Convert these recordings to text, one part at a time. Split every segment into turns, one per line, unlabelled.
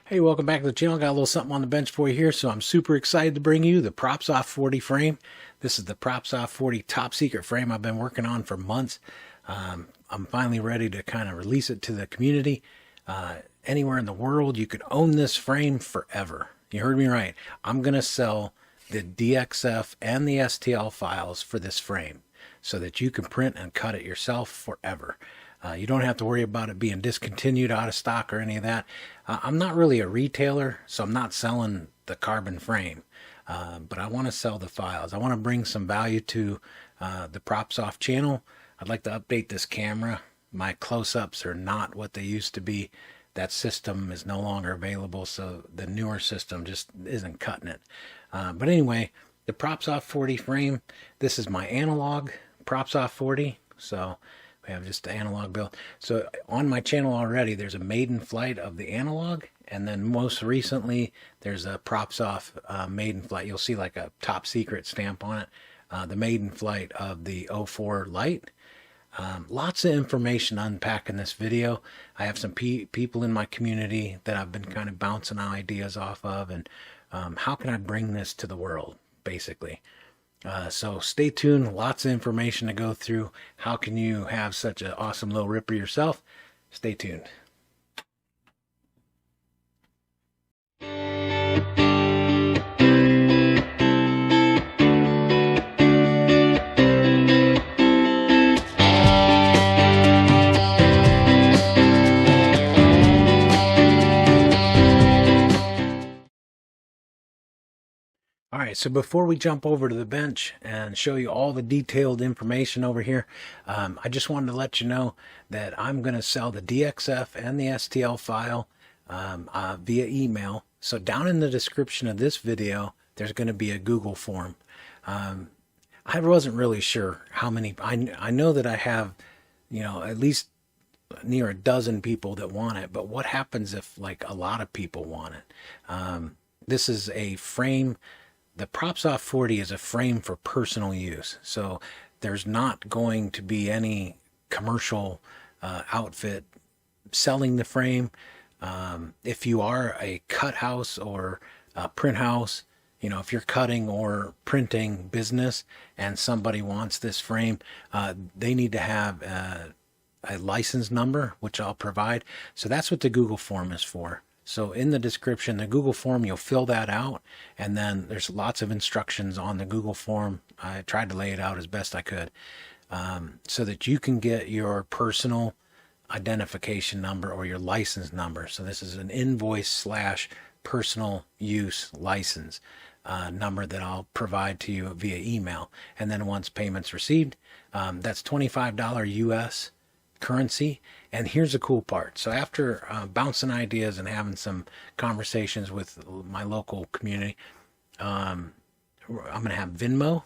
Hey, welcome back to the channel. Got a little something on the bench for you here. So I'm super excited to bring you the PropsOff-40 frame. This is the PropsOff-40 top secret frame I've been working on for months. I'm finally ready to kind of release it to the community. Anywhere in the world, you could own this frame forever. You heard me right. I'm going to sell the DXF and the STL files for this frame so that you can print and cut it yourself forever. You don't have to worry about it being discontinued, out of stock, or any of that. I'm not really a retailer, so I'm not selling the carbon frame, but I want to sell the files. I want to bring some value to the PropsOff channel. I'd like to update this camera. My close-ups are not what they used to be. That system is no longer available, so the newer system just isn't cutting it. But anyway, the PropsOff-40 frame, this is my analog PropsOff-40, so we have just the analog build. So on my channel already, there's a maiden flight of the analog, and then most recently, there's a PropsOff maiden flight. You'll see like a top secret stamp on it. The maiden flight of the 04 Lite. Lots of information unpacked in this video. I have some people in my community that I've been kind of bouncing ideas off of, and how can I bring this to the world, basically. So stay tuned. Lots of information to go through. How can you have such an awesome little ripper yourself? Stay tuned. All right, so before we jump over to the bench and show you all the detailed information over here, I just wanted to let you know that I'm going to sell the DXF and the STL file via email. So down in the description of this video, there's going to be a Google form. I wasn't really sure how many. I know that I have, at least near a dozen people that want it, but what happens if like a lot of people want it? This is a frame. The PropsOff-40 is a frame for personal use. So there's not going to be any commercial outfit selling the frame. If you are a cut house or a print house, if you're cutting or printing business and somebody wants this frame, they need to have a license number, which I'll provide. So that's what the Google form is for. So in the description, the Google form, you'll fill that out, and then there's lots of instructions on the Google form. I tried to lay it out as best I could, so that you can get your personal identification number or your license number. So this is an invoice / personal use license number that I'll provide to you via email. And then once payment's received, that's $25 US currency. And here's the cool part. So after bouncing ideas and having some conversations with my local community, I'm going to have Venmo.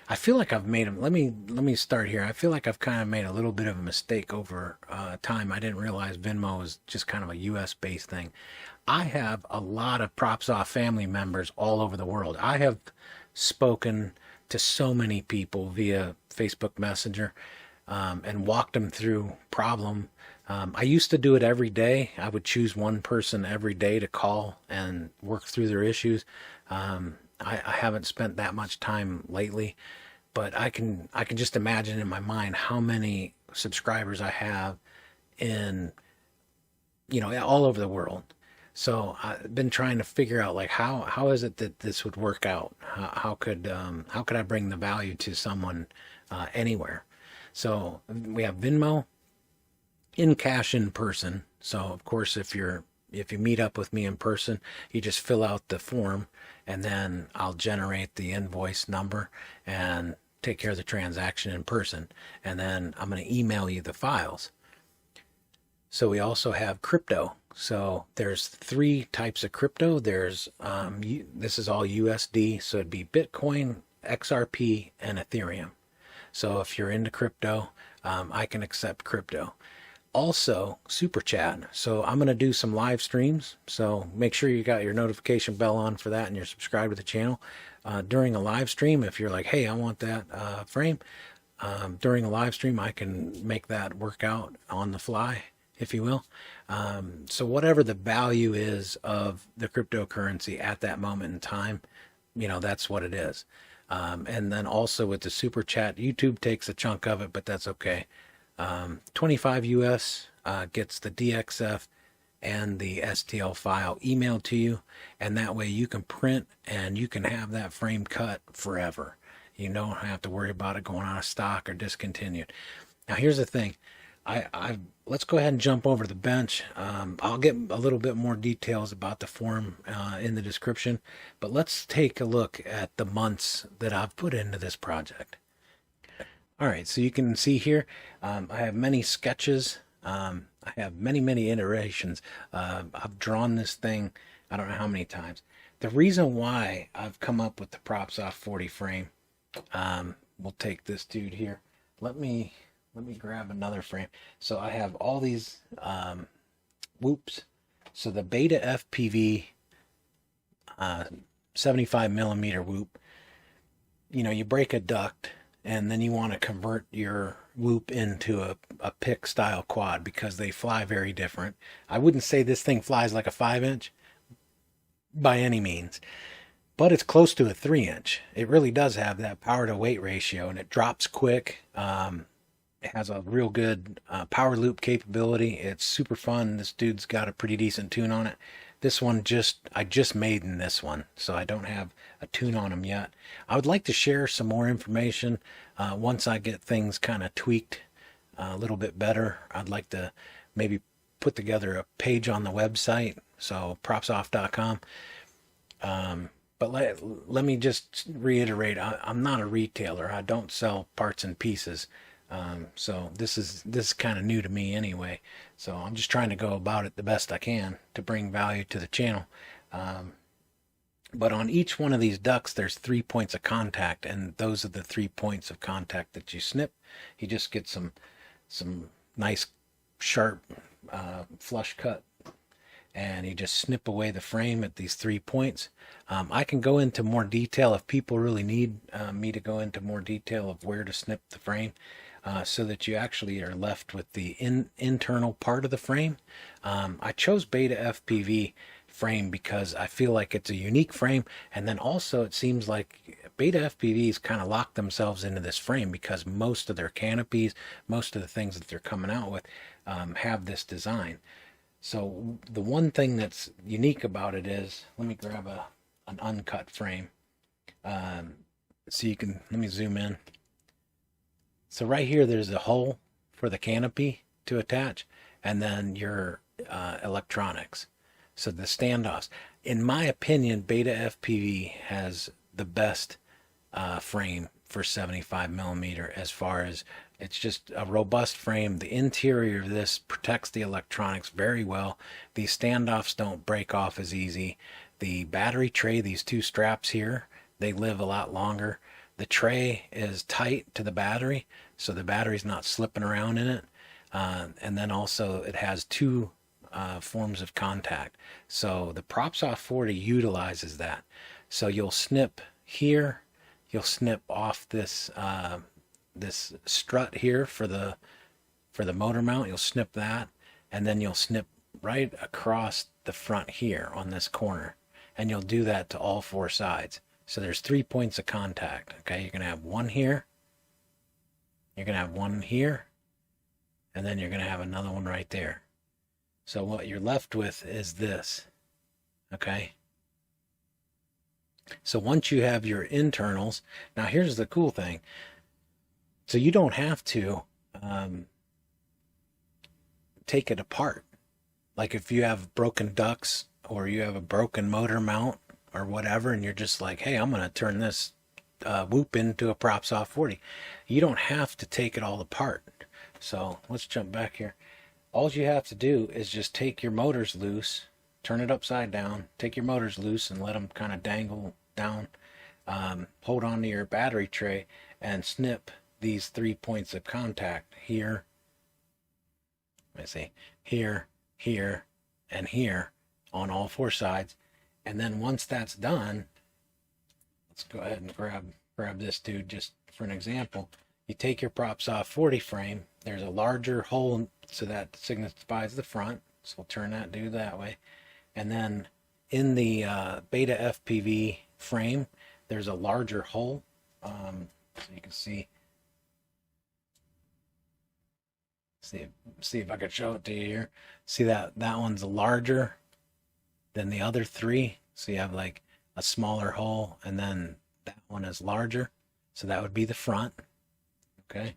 I feel like I've made them. Let me start here. I feel like I've kind of made a little bit of a mistake over time. I didn't realize Venmo is just kind of a US based thing. I have a lot of PropsOff family members all over the world. I have spoken to so many people via Facebook Messenger and walked them through problem. I used to do it every day. I would choose one person every day to call and work through their issues. I haven't spent that much time lately, but I can just imagine in my mind how many subscribers I have in, all over the world. So I've been trying to figure out like how is it that this would work out? How could I bring the value to someone anywhere? So we have Venmo, in cash, in person. So of course, if you meet up with me in person, you just fill out the form, and then I'll generate the invoice number and take care of the transaction in person. And then I'm going to email you the files. So we also have crypto. So there's 3 types of crypto. There's this is all USD, so it'd be Bitcoin, XRP, and Ethereum. So if you're into crypto, I can accept crypto. Also, Super Chat. So I'm going to do some live streams. So make sure you got your notification bell on for that and you're subscribed to the channel. During a live stream, if you're like, hey, I want that frame, during a live stream, I can make that work out on the fly if you will. So whatever the value is of the cryptocurrency at that moment in time, that's what it is. And then also with the super chat, YouTube takes a chunk of it, but that's okay. 25 US gets the DXF and the STL file emailed to you, and that way you can print and you can have that frame cut forever. You don't have to worry about it going out of stock or discontinued. Now here's the thing. Let's go ahead and jump over to the bench. I'll get a little bit more details about the form in the description, but let's take a look at the months that I've put into this project. All right, so you can see here, I have many sketches. I have many iterations. I've drawn this thing, I don't know how many times. The reason why I've come up with the PropsOff-40 frame, we'll take this dude here. Let me grab another frame. So I have all these whoops. So the Beta FPV 75 millimeter whoop, you break a duct and then you want to convert your whoop into a pick style quad because they fly very different. I wouldn't say this thing flies like a 5-inch by any means, but it's close to a 3-inch. It really does have that power to weight ratio, and it drops quick. It has a real good power loop capability. It's super fun. This dude's got a pretty decent tune on it. This one I just made in this one, so I don't have a tune on them yet. I would like to share some more information once I get things kind of tweaked a little bit better. I'd like to maybe put together a page on the website, so propsoff.com. But let me just reiterate, I'm not a retailer. I don't sell parts and pieces. So this is kind of new to me anyway. So I'm just trying to go about it the best I can to bring value to the channel. But on each one of these ducts, there's 3 points of contact, and those are the 3 points of contact that you snip. You just get some nice sharp flush cut, and you just snip away the frame at these 3 points. I can go into more detail if people really need me to go into more detail of where to snip the frame. So that you actually are left with the internal part of the frame. I chose Beta FPV frame because I feel like it's a unique frame, and then also it seems like Beta FPVs kind of lock themselves into this frame because most of their canopies, most of the things that they're coming out with have this design. So the one thing that's unique about it is, let me grab an uncut frame so you can, let me zoom in. So right here, there's a hole for the canopy to attach, and then your electronics. So the standoffs. In my opinion, Beta FPV has the best frame for 75 millimeter as far as it's just a robust frame. The interior of this protects the electronics very well. These standoffs don't break off as easy. The battery tray, these two straps here, they live a lot longer. The tray is tight to the battery, so the battery's not slipping around in it. And then also it has two forms of contact. So the PropsOff-40 utilizes that. So you'll snip here, you'll snip off this this strut here for the motor mount. You'll snip that, and then you'll snip right across the front here on this corner, and you'll do that to all 4 sides. So there's 3 points of contact. Okay, you're gonna have one here, you're gonna have one here, and then you're gonna have another one right there. So what you're left with is this. Okay, so once you have your internals, now here's the cool thing. So you don't have to take it apart. Like if you have broken ducts or you have a broken motor mount or whatever, and you're just like, hey, I'm going to turn this whoop into a PropsOff-40. You don't have to take it all apart. So let's jump back here. All you have to do is just take your motors loose, turn it upside down, take your motors loose and let them kind of dangle down. Hold on to your battery tray and snip these 3 points of contact here. Let me see, here, here, and here on all 4 sides. And then once that's done, let's go ahead and grab this dude just for an example. You take your Propsoffoff-40 frame. There's a larger hole, so that signifies the front. So we'll turn that dude that way. And then in the Beta FPV frame, there's a larger hole. So you can see if I could show it to you here. See that one's larger than the other three. So you have like a smaller hole, and then that one is larger. So that would be the front. Okay.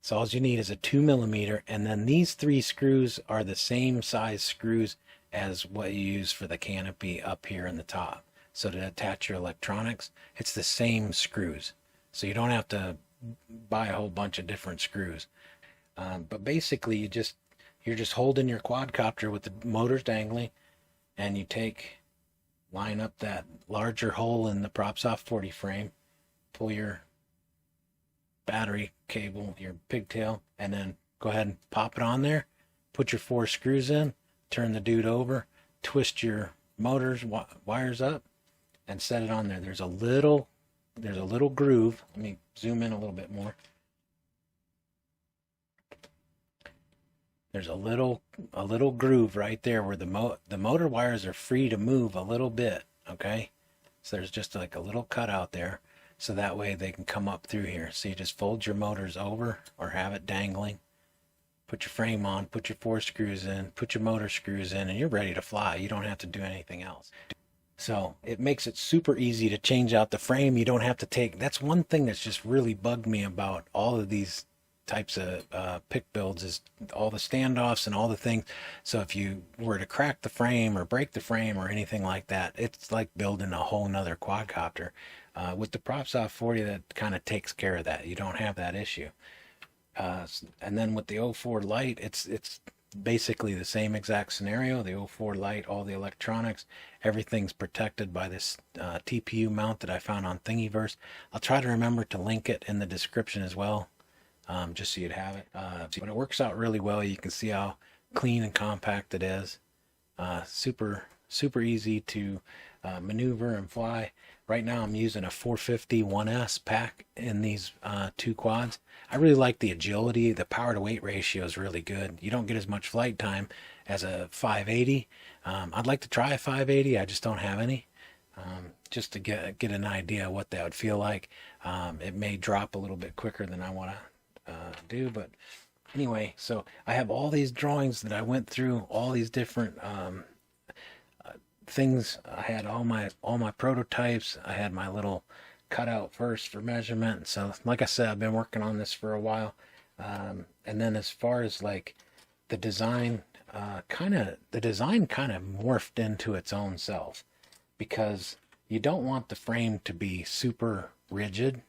So all you need is a 2mm, and then these 3 screws are the same size screws as what you use for the canopy up here in the top. So to attach your electronics, it's the same screws. So you don't have to buy a whole bunch of different screws. But basically you're just holding your quadcopter with the motors dangling, and you line up that larger hole in the Propsoffoff-40 frame, pull your battery cable, your pigtail, and then go ahead and pop it on there, put your 4 screws in, turn the dude over, twist your motors wires up, and set it on there. There's a little groove. Let me zoom in a little bit more. There's a little groove right there where the motor wires are free to move a little bit. Okay, so there's just like a little cutout there, so that way they can come up through here. So you just fold your motors over or have it dangling, put your frame on, put your 4 screws in, put your motor screws in, and you're ready to fly. You don't have to do anything else. So it makes it super easy to change out the frame. You don't have to that's one thing that's just really bugged me about all of these types of pick builds, is all the standoffs and all the things. So if you were to crack the frame or break the frame or anything like that, it's like building a whole nother quadcopter. With the Propsoffoff-40, that kind of takes care of that. You don't have that issue. And then with the 04 Lite, it's basically the same exact scenario. The 04 Lite, all the electronics, everything's protected by this TPU mount that I found on Thingiverse. I'll try to remember to link it in the description as well, just so you'd have it. But it works out really well. You can see how clean and compact it is. Super easy to maneuver and fly. Right now I'm using a 450 1S pack in these 2 quads. I really like the agility. The power to weight ratio is really good. You don't get as much flight time as a 580. I'd like to try a 580. I just don't have any. Just to get an idea of what that would feel like. It may drop a little bit quicker than I want to do, but anyway, so I have all these drawings that I went through, all these different things. I had all my prototypes. I had my little cutout first for measurement. So like I said, I've been working on this for a while. And then as far as like the design, kind of morphed into its own self, because you don't want the frame to be super rigid,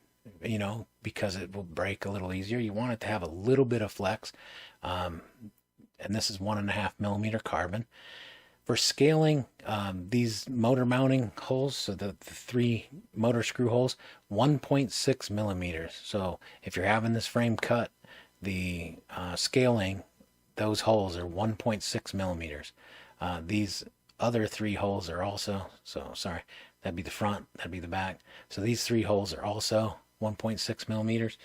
you know, because it will break a little easier. You want it to have a little bit of flex. And this is 1.5mm carbon. For scaling, these motor mounting holes, so the 3 motor screw holes, 1.6mm. So if you're having this frame cut, the scaling, those holes are 1.6mm. These other 3 holes are also, so sorry, that'd be the front, that'd be the back. So these 3 holes are also 1.6mm.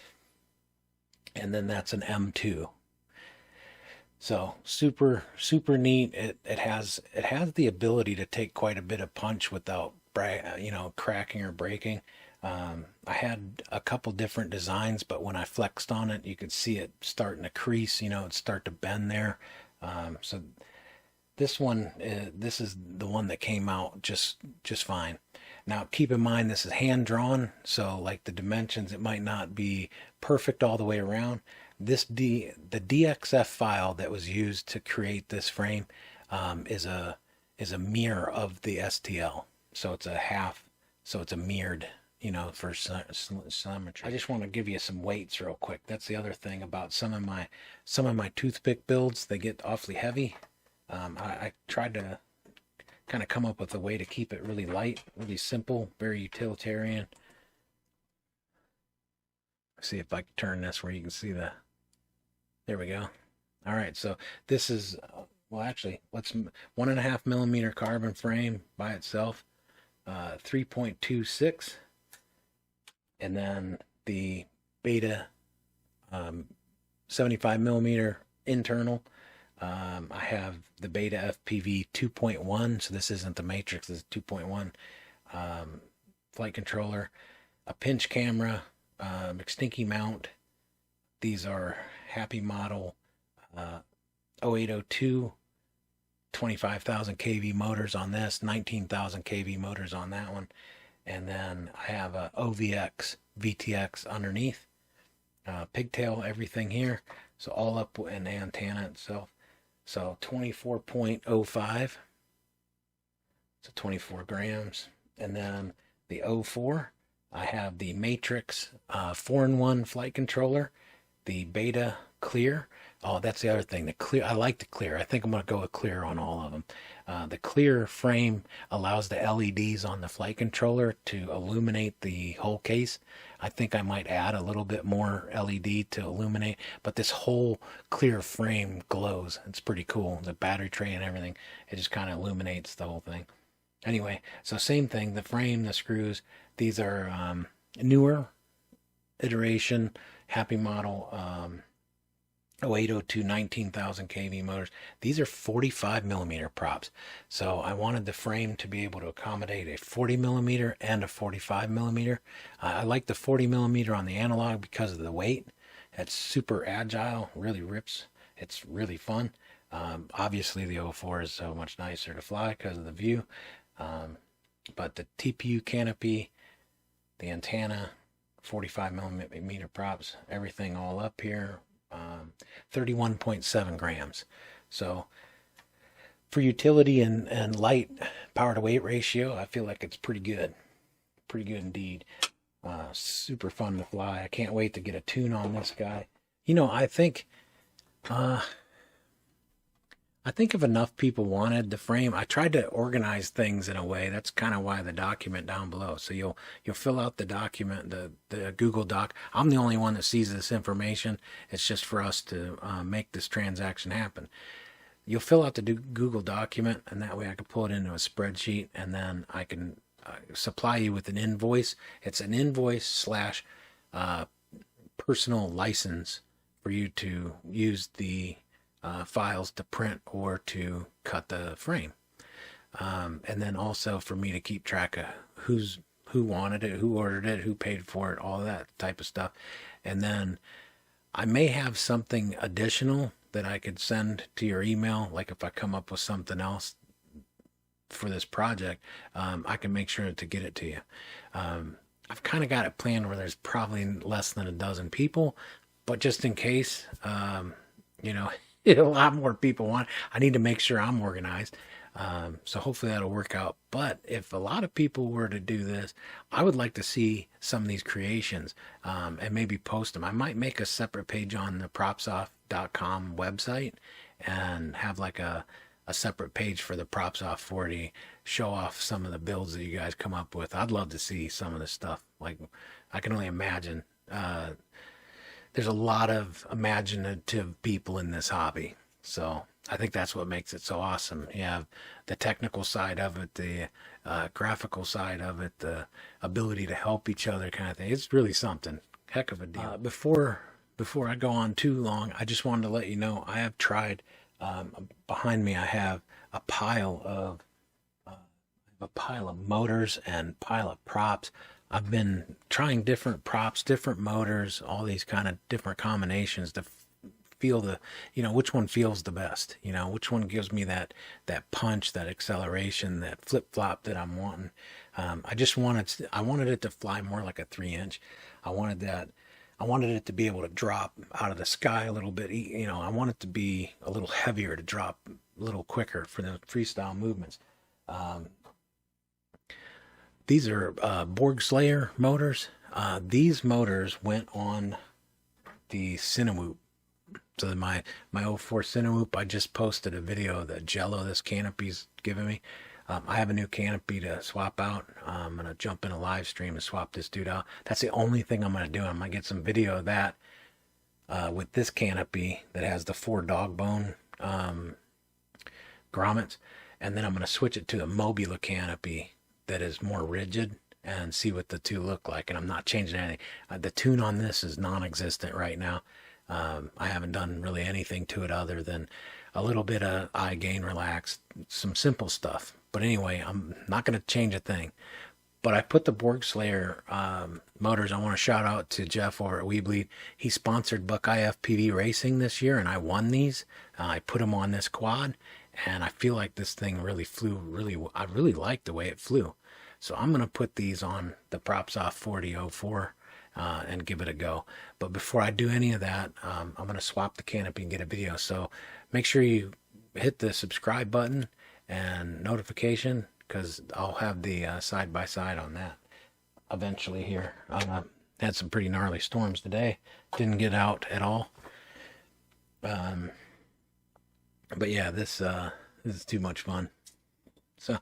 And then that's an M2. So super neat. It has the ability to take quite a bit of punch without cracking or breaking. I had a couple different designs, but when I flexed on it, you could see it starting to crease. You know, it start to bend there. So this is the one that came out just fine. Now keep in mind, this is hand drawn, so like the dimensions, it might not be perfect all the way around. The DXF file that was used to create this frame is a mirror of the STL. So it's a mirrored, you know, for symmetry. I just want to give you some weights real quick. That's the other thing about some of my toothpick builds. They get awfully heavy. I tried to kind of come up with a way to keep it really light, really simple, very utilitarian. See if I can turn this where you can see there we go. All right, so this is, well, actually, 1.5mm carbon frame by itself, 3.26, and then the beta 75 millimeter internal. I have the beta FPV 2.1, so this isn't the Matrix, this is 2.1 flight controller, a pinch camera, extinky mount. These are Happy Model 0802, 25,000 kV motors on this, 19,000 kV motors on that one. And then I have a OVX VTX underneath, pigtail, everything here. So all up, and the antenna itself. So 24.05, so 24 grams. And then the 04, I have the Matrix 4-in-1 flight controller, the Beta Clear. Oh, that's the other thing, the clear. I like the clear. I think I'm going to go with clear on all of them. The clear frame allows the LEDs on the flight controller to illuminate the whole case. I think I might add a little bit more LED to illuminate, but this whole clear frame glows. It's pretty cool. The battery tray and everything, it just kind of illuminates the whole thing. Anyway, so same thing, the frame, the screws, these are newer iteration, Happy Model 0802 19,000 kV motors. These are 45 millimeter props. So I wanted the frame to be able to accommodate a 40 millimeter and a 45 millimeter. I like the 40 millimeter on the analog because of the weight. It's super agile, really rips. It's really fun. Obviously the 04 is so much nicer to fly because of the view. But the TPU canopy, the antenna, 45 millimeter props, everything all up here. 31.7 grams. So for utility and light power to weight ratio, I feel like it's pretty good indeed. Super fun to fly. I can't wait to get a tune on this guy. You know, I think if enough people wanted the frame, I tried to organize things in a way. That's kind of why the document down below. So you'll fill out the document, the Google Doc. I'm the only one that sees this information. It's just for us to make this transaction happen. You'll fill out the Google document, and that way I can pull it into a spreadsheet, and then I can supply you with an invoice. It's an invoice slash personal license for you to use the files to print or to cut the frame, and then also for me to keep track of who wanted it, who ordered it, who paid for it, all that type of stuff. And then I may have something additional that I could send to your email, like if I come up with something else for this project, I can make sure to get it to you. I've kind of got it planned where there's probably less than a dozen people, but just in case, you know, a lot more people want. I need to make sure I'm organized. So hopefully that'll work out. But if a lot of people were to do this, I would like to see some of these creations and maybe post them. I might make a separate page on the PropsOff.com website and have like a separate page for the PropsOff-40, show off some of the builds that you guys come up with. I'd love to see some of this stuff. Like, I can only imagine. There's a lot of imaginative people in this hobby. So I think that's what makes it so awesome. You have the technical side of it, the graphical side of it, the ability to help each other kind of thing. It's really something. Heck of a deal. Before I go on too long, I just wanted to let you know I have tried, behind me I have a pile of motors and pile of props. I've been trying different props, different motors, all these kind of different combinations to feel the, you know, which one feels the best, you know, which one gives me that punch, that acceleration, that flip-flop that I'm wanting. I wanted it to fly more like a 3-inch. I wanted it to be able to drop out of the sky a little bit, you know, I want it to be a little heavier, to drop a little quicker for the freestyle movements. These are Borg Slayer motors. These motors went on the Cinewoop. So my 04 Cinewoop, I just posted a video of the jello this canopy's giving me. I have a new canopy to swap out. I'm going to jump in a live stream and swap this dude out. That's the only thing I'm going to do. I'm going to get some video of that with this canopy that has the 4 dog bone grommets. And then I'm going to switch it to the Mobula canopy that is more rigid, and see what the two look like. And I'm not changing anything. The tune on this is non-existent right now. I haven't done really anything to it other than a little bit of eye gain, relax, some simple stuff. But anyway, I'm not going to change a thing. But I put the Borg Slayer motors. I want to shout out to Jeff over at Weebleed. He sponsored Buckeye FPV Racing this year, and I won these. I put them on this quad, and I feel like this thing really flew. I really liked the way it flew. So I'm going to put these on the PropsOff-40 04 and give it a go. But before I do any of that, I'm going to swap the canopy and get a video. So make sure you hit the subscribe button and notification, because I'll have the side-by-side on that eventually here. Had some pretty gnarly storms today. Didn't get out at all. But yeah, this is too much fun. So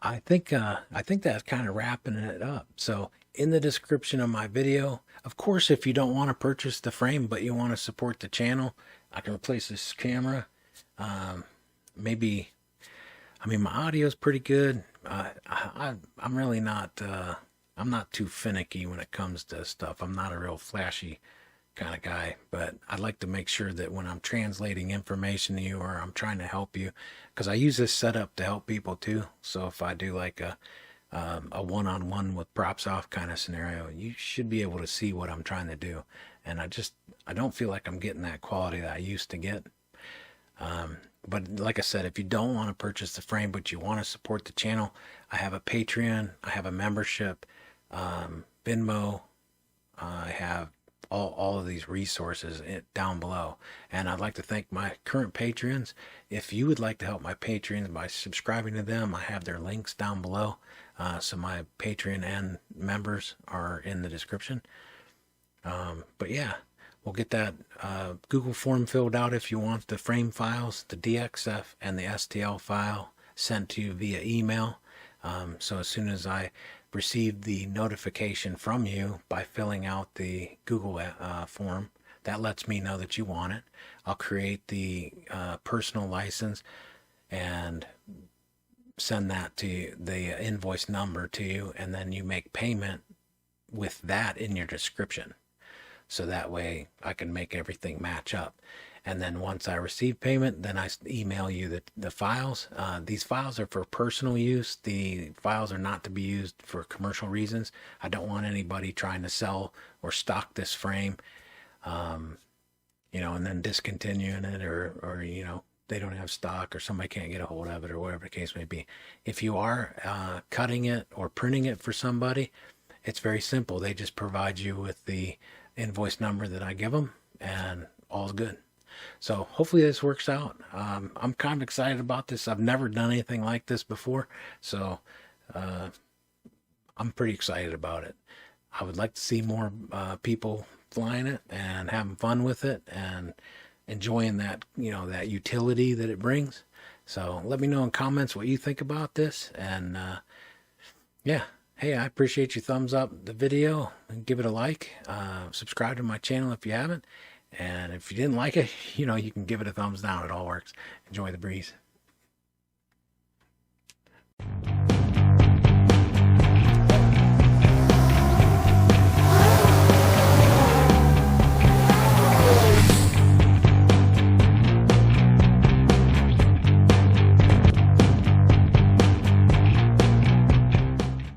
I think that's kind of wrapping it up. So in the description of my video, of course, if you don't want to purchase the frame but you want to support the channel, I can replace this camera. Maybe, I mean, my audio is pretty good. I'm really not, I'm not too finicky when it comes to stuff. I'm not a real flashy kind of guy, but I'd like to make sure that when I'm translating information to you or I'm trying to help you, because I use this setup to help people too. So if I do like a one-on-one with PropsOff kind of scenario, you should be able to see what I'm trying to do. And I don't feel like I'm getting that quality that I used to get. But like I said, if you don't want to purchase the frame, but you want to support the channel, I have a Patreon, I have a membership, Venmo, I have all of these resources down below. And I'd like to thank my current patrons. If you would like to help my patrons by subscribing to them, I have their links down below. So my Patreon and members are in the description. But yeah, we'll get that Google form filled out if you want the frame files, the DXF and the STL file sent to you via email. So as soon as I receive the notification from you by filling out the Google form, that lets me know that you want it. I'll create the personal license and send that to the invoice number to you, and then you make payment with that in your description. So that way I can make everything match up. And then once I receive payment, then I email you the files. These files are for personal use. The files are not to be used for commercial reasons. I don't want anybody trying to sell or stock this frame, you know, and then discontinuing it, or you know, they don't have stock or somebody can't get a hold of it or whatever the case may be. If you are cutting it or printing it for somebody, it's very simple. They just provide you with the invoice number that I give them, and all's good. So hopefully this works out. I'm kind of excited about this. I've never done anything like this before, so I'm pretty excited about it. I would like to see more people flying it and having fun with it and enjoying that, you know, that utility that it brings. So let me know in comments what you think about this. And yeah, hey, I appreciate you thumbs up the video and give it a like. Subscribe to my channel if you haven't. And if you didn't like it, you know, you can give it a thumbs down. It all works. Enjoy the breeze.